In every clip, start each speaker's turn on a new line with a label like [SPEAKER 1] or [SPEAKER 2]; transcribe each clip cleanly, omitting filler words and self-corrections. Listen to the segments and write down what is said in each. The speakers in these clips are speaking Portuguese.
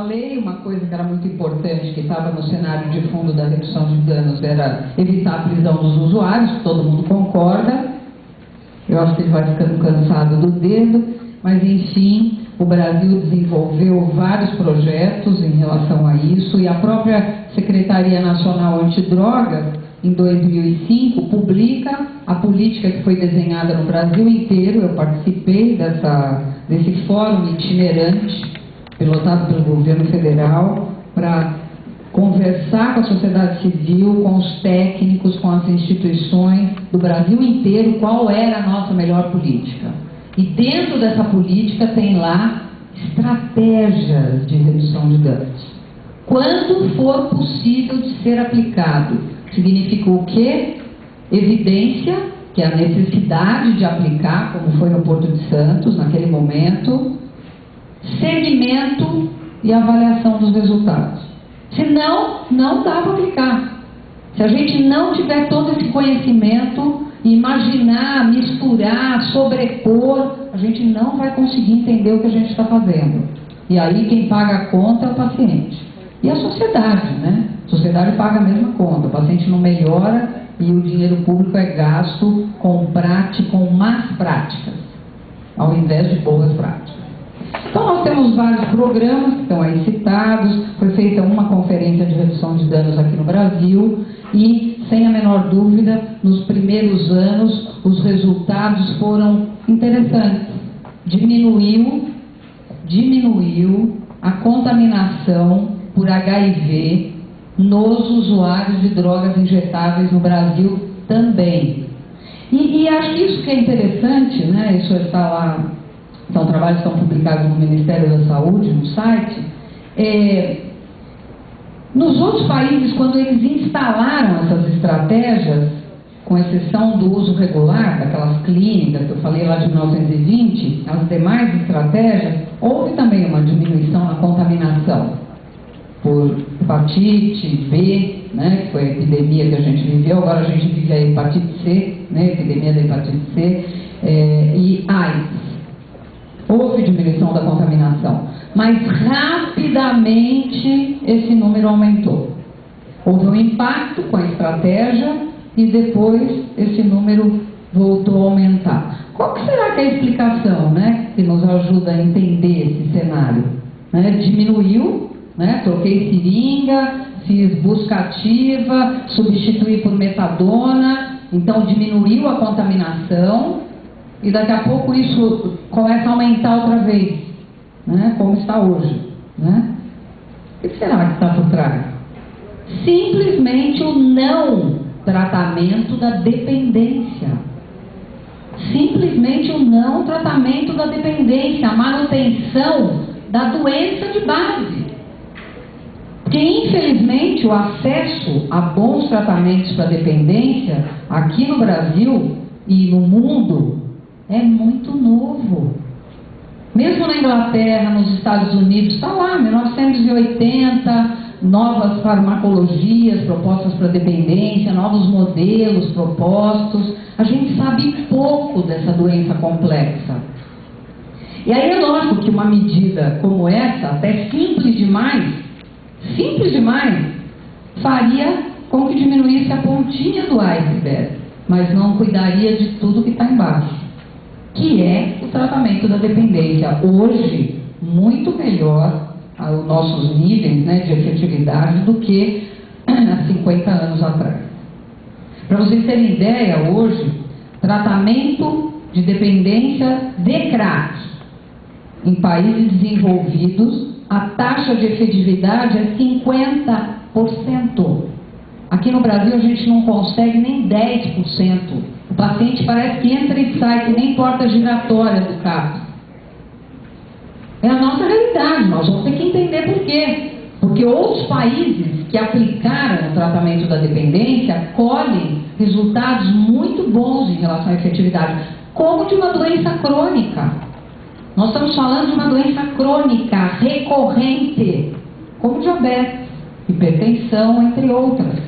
[SPEAKER 1] falei, uma coisa que era muito importante, que estava no cenário de fundo da redução de danos, era evitar a prisão dos usuários, todo mundo concorda. Eu acho que ele vai ficando cansado do dedo, mas enfim, o Brasil desenvolveu vários projetos em relação a isso, e a própria Secretaria Nacional Antidrogas, em 2005, publica a política que foi desenhada no Brasil inteiro. Eu participei desse fórum itinerante, pilotado pelo governo federal, para conversar com a sociedade civil, com os técnicos, com as instituições do Brasil inteiro, qual era a nossa melhor política. E dentro dessa política tem lá estratégias de redução de danos. Quando for possível de ser aplicado, significa o quê? Evidência, que é a necessidade de aplicar, como foi no Porto de Santos, naquele momento, segmento e avaliação dos resultados. Senão, não dá para aplicar. Se a gente não tiver todo esse conhecimento, imaginar, misturar, sobrepor, a gente não vai conseguir entender o que a gente está fazendo. E aí quem paga a conta é o paciente. E a sociedade, né? A sociedade paga a mesma conta. O paciente não melhora e o dinheiro público é gasto com más práticas, ao invés de boas práticas. Então nós temos vários programas que estão aí citados. Foi feita uma conferência de redução de danos aqui no Brasil e, sem a menor dúvida, nos primeiros anos os resultados foram interessantes. Diminuiu a contaminação por HIV nos usuários de drogas injetáveis no Brasil também. E acho que isso que é interessante, né? Isso está lá, são trabalhos que estão publicados no Ministério da Saúde, no site. Nos outros países, quando eles instalaram essas estratégias, com exceção do uso regular, daquelas clínicas que eu falei lá de 1920, as demais estratégias, houve também uma diminuição na contaminação por hepatite B, né, que foi a epidemia que a gente viveu. Agora a gente vive a hepatite C, né, a epidemia da hepatite C, e AIDS. Houve diminuição da contaminação, mas rapidamente esse número aumentou. Houve um impacto com a estratégia e depois esse número voltou a aumentar. Qual que será que é a explicação, né, que nos ajuda a entender esse cenário? Né, diminuiu, né, troquei seringa, fiz busca ativa, substituí por metadona, então diminuiu a contaminação. E daqui a pouco isso começa a aumentar outra vez, né? Como está hoje, né? O que será que está por trás? Simplesmente o não tratamento da dependência. Simplesmente o não tratamento da dependência, a manutenção da doença de base. Porque, infelizmente, o acesso a bons tratamentos para dependência, aqui no Brasil e no mundo, é muito novo. Mesmo na Inglaterra, nos Estados Unidos, está lá, 1980, novas farmacologias propostas para dependência, novos modelos propostos. A gente sabe pouco dessa doença complexa. E aí é lógico que uma medida como essa, até simples demais, faria com que diminuísse a pontinha do iceberg, mas não cuidaria de tudo que está embaixo, que é o tratamento da dependência. Hoje, muito melhor os nossos níveis, né, de efetividade do que há 50 anos atrás. Para vocês terem ideia, hoje, tratamento de dependência de crack em países desenvolvidos, a taxa de efetividade é 50%. Aqui no Brasil a gente não consegue nem 10%. O paciente parece que entra e sai, que nem porta giratória do carro. É a nossa realidade, nós vamos ter que entender por quê. Porque outros países que aplicaram o tratamento da dependência colhem resultados muito bons em relação à efetividade, como de uma doença crônica. Nós estamos falando de uma doença crônica, recorrente, como diabetes, hipertensão, entre outras.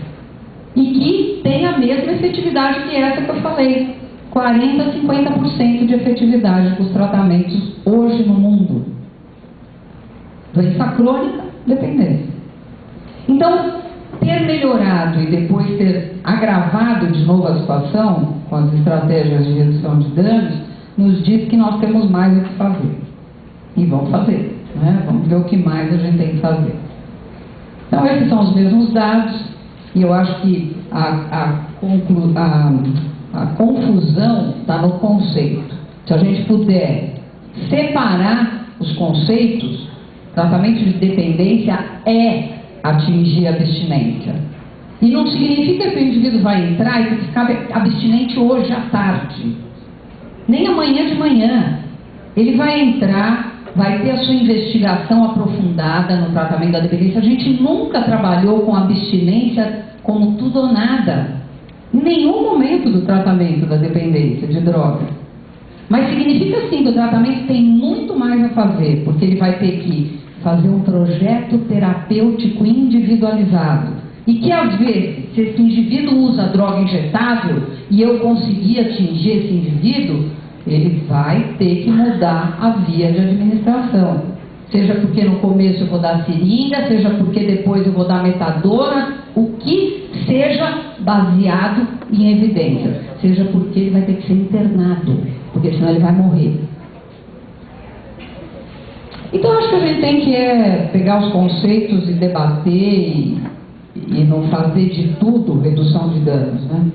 [SPEAKER 1] E que tem a mesma efetividade que essa que eu falei, 40% a 50% de efetividade dos tratamentos hoje no mundo. Doença crônica, dependência. Então, ter melhorado e depois ter agravado de novo a situação com as estratégias de redução de danos, nos diz que nós temos mais o que fazer. E vamos fazer, né? Vamos ver o que mais a gente tem que fazer. Então, esses são os mesmos dados, e eu acho que a confusão está no conceito. Se a gente puder separar os conceitos, tratamento de dependência é atingir a abstinência. E não significa que o indivíduo vai entrar e tem que ficar abstinente hoje à tarde, nem amanhã de manhã. Ele vai entrar, vai ter a sua investigação aprofundada no tratamento da dependência. A gente nunca trabalhou com abstinência como tudo ou nada, em nenhum momento do tratamento da dependência de droga. Mas significa sim que o tratamento tem muito mais a fazer, porque ele vai ter que fazer um projeto terapêutico individualizado. E que às vezes, se esse indivíduo usa droga injetável e eu conseguir atingir esse indivíduo, ele vai ter que mudar a via de administração. Seja porque no começo eu vou dar seringa, seja porque depois eu vou dar metadona, o que seja baseado em evidência. Seja porque ele vai ter que ser internado, porque senão ele vai morrer. Então acho que a gente tem que pegar os conceitos e debater e não fazer de tudo redução de danos, né?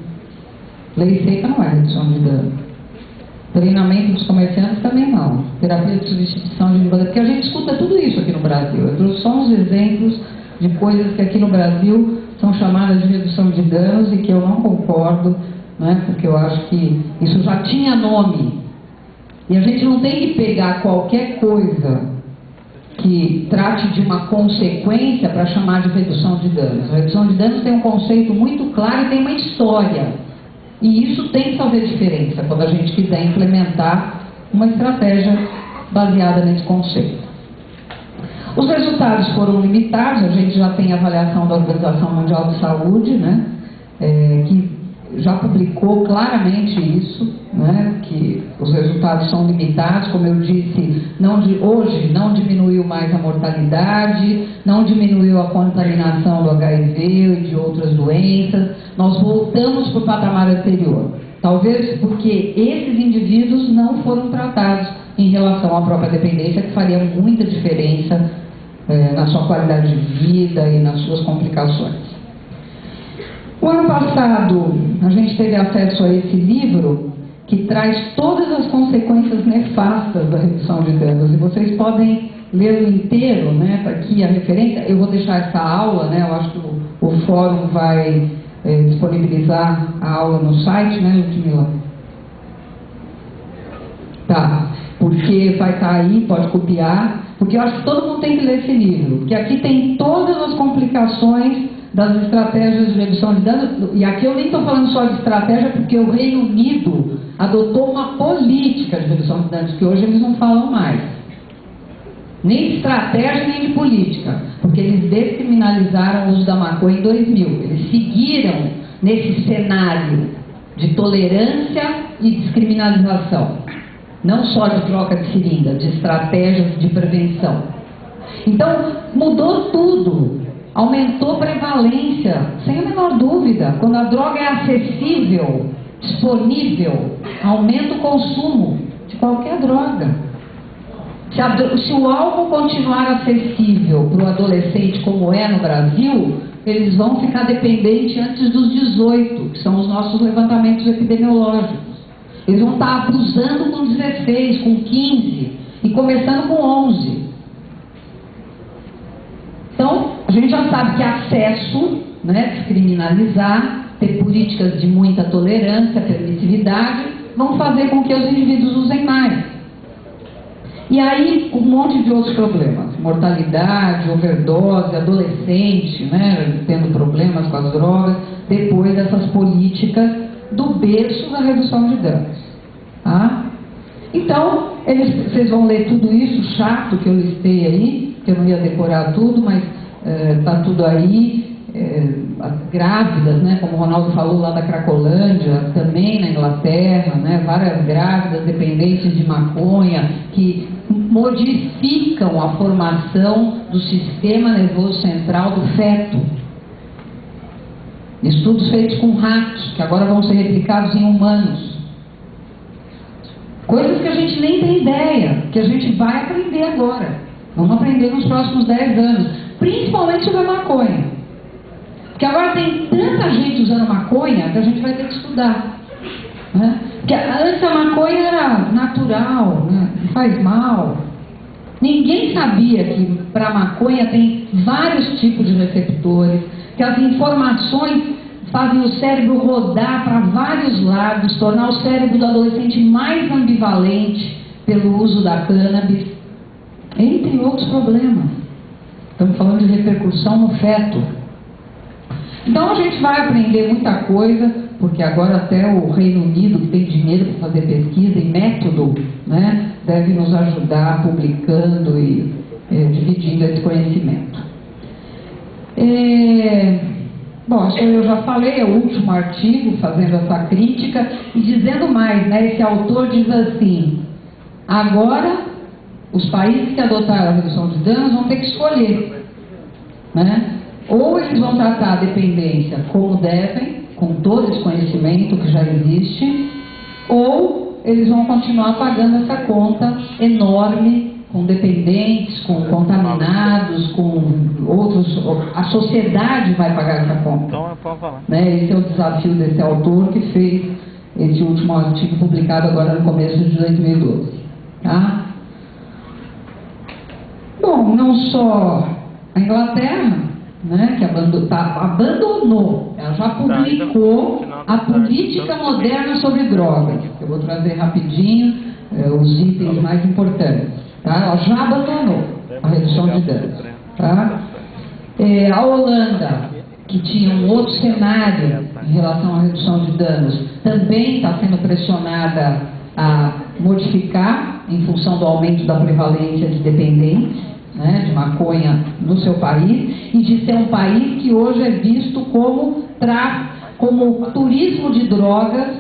[SPEAKER 1] Lei seca não é redução de danos. Treinamento dos comerciantes também não. Terapia de substituição de língua, porque a gente escuta tudo isso aqui no Brasil. Eu trouxe só uns exemplos de coisas que aqui no Brasil são chamadas de redução de danos e que eu não concordo, né? Porque eu acho que isso já tinha nome. E a gente não tem que pegar qualquer coisa que trate de uma consequência para chamar de redução de danos. A redução de danos tem um conceito muito claro e tem uma história. E isso tem que fazer diferença quando a gente quiser implementar uma estratégia baseada nesse conceito. Os resultados foram limitados, a gente já tem a avaliação da Organização Mundial de Saúde, né, que já publicou claramente isso, né, que os resultados são limitados, como eu disse, hoje não diminuiu mais a mortalidade, não diminuiu a contaminação do HIV e de outras doenças, nós voltamos para o patamar anterior. Talvez porque esses indivíduos não foram tratados em relação à própria dependência, que faria muita diferença na sua qualidade de vida e nas suas complicações. O ano passado, a gente teve acesso a esse livro, que traz todas as consequências nefastas da redução de danos. E vocês podem ler o inteiro, né? Está aqui a referência. Eu vou deixar essa aula, né? Eu acho que o fórum vai disponibilizar a aula no site, né, Ludmila? Tá, porque vai estar aí, pode copiar. Porque eu acho que todo mundo tem que ler esse livro. Porque aqui tem todas as complicações das estratégias de redução de danos, e aqui eu nem estou falando só de estratégia, porque o Reino Unido adotou uma política de redução de danos, que hoje eles não falam mais. Nem de estratégia, nem de política, porque eles descriminalizaram o uso da maconha em 2000. Eles seguiram nesse cenário de tolerância e descriminalização, não só de troca de seringa, de estratégias de prevenção. Então, mudou tudo. Aumentou prevalência, sem a menor dúvida. Quando a droga é acessível, disponível, aumenta o consumo de qualquer droga. Se o álcool continuar acessível para o adolescente, como é no Brasil, eles vão ficar dependentes antes dos 18, que são os nossos levantamentos epidemiológicos. Eles vão estar abusando com 16, com 15 e começando com 11. Então, a gente já sabe que acesso, né, descriminalizar, ter políticas de muita tolerância, permissividade, vão fazer com que os indivíduos usem mais. E aí, um monte de outros problemas. Mortalidade, overdose, adolescente, né, tendo problemas com as drogas, depois dessas políticas do berço da redução de danos. Tá? Então, vocês vão ler tudo isso chato que eu listei aí, que eu não ia decorar tudo, mas está tudo aí. Grávidas, né, como o Ronaldo falou lá da Cracolândia, também na Inglaterra, né, várias grávidas dependentes de maconha, que modificam a formação do sistema nervoso central do feto. Estudos feitos com ratos, que agora vão ser replicados em humanos. Coisas que a gente nem tem ideia, que a gente vai aprender agora. Vamos aprender nos próximos 10 anos, principalmente sobre a maconha. Porque agora tem tanta gente usando maconha que a gente vai ter que estudar. Né? Porque antes a maconha era natural, né? Não faz mal. Ninguém sabia que para a maconha tem vários tipos de receptores, que as informações fazem o cérebro rodar para vários lados, tornar o cérebro do adolescente mais ambivalente pelo uso da cannabis, entre outros problemas. Estamos falando de repercussão no feto. Então a gente vai aprender muita coisa, porque agora até o Reino Unido, que tem dinheiro para fazer pesquisa e método, né, deve nos ajudar publicando e dividindo esse conhecimento. Bom, isso eu já falei, é o último artigo fazendo essa crítica e dizendo mais, né? Esse autor diz assim: agora os países que adotaram a redução de danos vão ter que escolher, né? Ou eles vão tratar a dependência como devem, com todo esse conhecimento que já existe, ou eles vão continuar pagando essa conta enorme, com dependentes, com contaminados, com outros. A sociedade vai pagar essa conta.
[SPEAKER 2] Então eu posso falar.
[SPEAKER 1] Né? Esse é o desafio desse autor que fez esse último artigo publicado agora no começo de 2012. Tá? Bom, não só a Inglaterra, né, que abandonou, ela já publicou a política moderna sobre drogas. Eu vou trazer rapidinho os itens mais importantes. Tá? Ela já abandonou a redução de danos. Tá? A Holanda, que tinha um outro cenário em relação à redução de danos, também está sendo pressionada a modificar em função do aumento da prevalência de dependentes, né, de maconha no seu país, e de ser um país que hoje é visto como turismo de drogas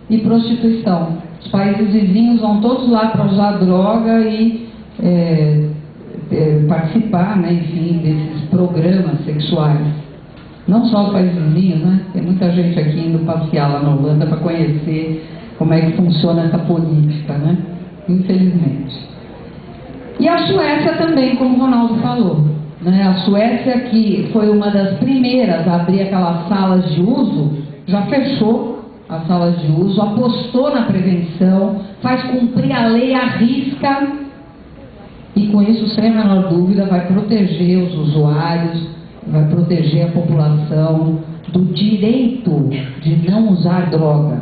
[SPEAKER 1] e prostituição. Os países vizinhos vão todos lá para usar droga e participar, né, enfim, desses programas sexuais. Não só os países vizinhos, né? Tem muita gente aqui indo passear lá na Holanda para conhecer como é que funciona essa política, né? Infelizmente. E a Suécia também, como o Ronaldo falou, né? A Suécia, que foi uma das primeiras a abrir aquelas salas de uso, já fechou as salas de uso, apostou na prevenção, faz cumprir a lei à risca e com isso, sem a menor dúvida, vai proteger os usuários, vai proteger a população do direito de não usar droga.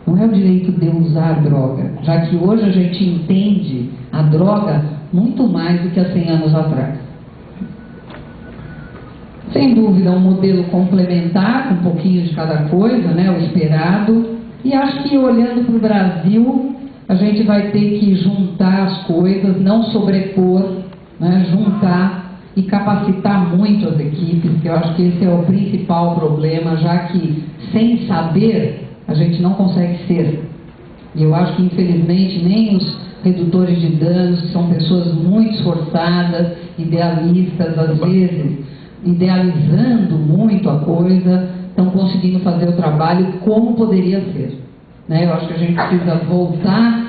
[SPEAKER 1] Não é o direito de usar droga, já que hoje a gente entende a droga muito mais do que há 100 anos atrás. Sem dúvida, um modelo complementar, com um pouquinho de cada coisa, né, o esperado. E acho que olhando para o Brasil, a gente vai ter que juntar as coisas, não sobrepor, né, juntar e capacitar muito as equipes, que eu acho que esse é o principal problema, já que sem saber a gente não consegue ser. E eu acho que infelizmente nem os redutores de danos, que são pessoas muito esforçadas, idealistas, às vezes idealizando muito a coisa, estão conseguindo fazer o trabalho como poderia ser. Né? Eu acho que a gente precisa voltar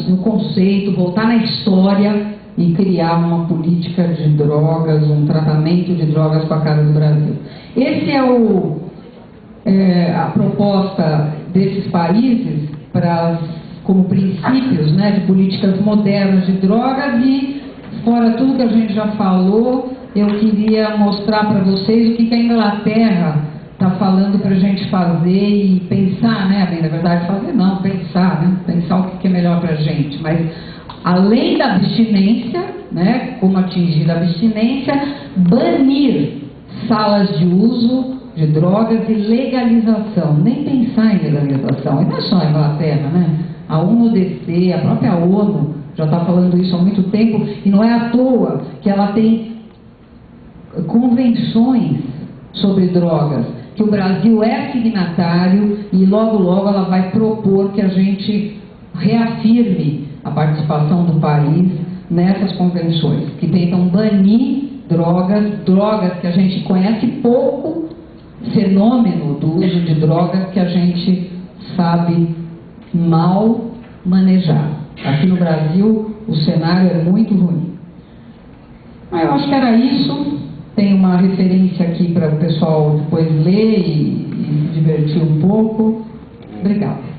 [SPEAKER 1] no conceito, voltar na história e criar uma política de drogas, um tratamento de drogas com a cara do Brasil. Esse é a proposta desses países como princípios, né, de políticas modernas de drogas. E fora tudo que a gente já falou, eu queria mostrar para vocês o que a Inglaterra está falando para a gente fazer e pensar, né, bem, na verdade fazer não, pensar, né, pensar o que é melhor para a gente. Mas além da abstinência, né, como atingir a abstinência, banir salas de uso de drogas e legalização, nem pensar em legalização. E não é só a Inglaterra, né? A ONU-DC, a própria ONU já está falando isso há muito tempo, e não é à toa que ela tem convenções sobre drogas, que o Brasil é signatário, e logo logo ela vai propor que a gente reafirme a participação do país nessas convenções, que tentam banir drogas que a gente conhece pouco, fenômeno do uso de drogas que a gente sabe mal manejar. Aqui no Brasil, o cenário é muito ruim. Mas eu acho que era isso. Tem uma referência aqui para o pessoal depois ler e se divertir um pouco. Obrigada.